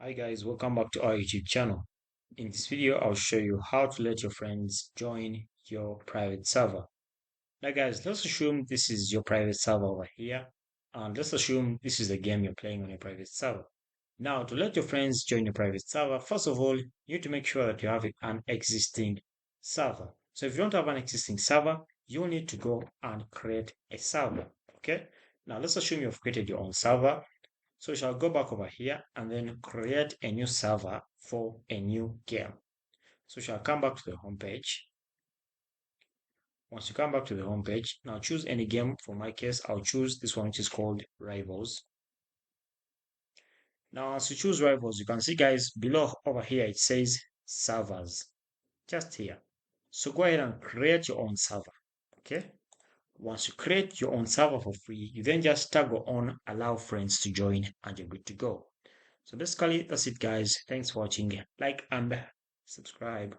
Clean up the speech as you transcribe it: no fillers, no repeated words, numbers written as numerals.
Hi guys, welcome back to our YouTube channel. In this video, I'll show you how to let your friends join your private server. Now guys, let's assume this is your private server over here. And let's assume this is the game you're playing on your private server. Now, to let your friends join your private server, first of all, you need to make sure that you have an existing server. So if you don't have an existing server, you need to go and create a server. Okay? Now let's assume you've created your own server. So we shall go back over here and then create a new server for a new game. So we shall come back to the home page. Once you come back to the home page, now choose any game. For my case, I'll choose this one, which is called Rivals. Now, as you choose Rivals, you can see, guys, below over here, it says servers, just here. So go ahead and create your own server, okay? Once you create your own server for free, you then just toggle on allow friends to join and you're good to go. So basically, that's it, guys. Thanks for watching. Like and subscribe.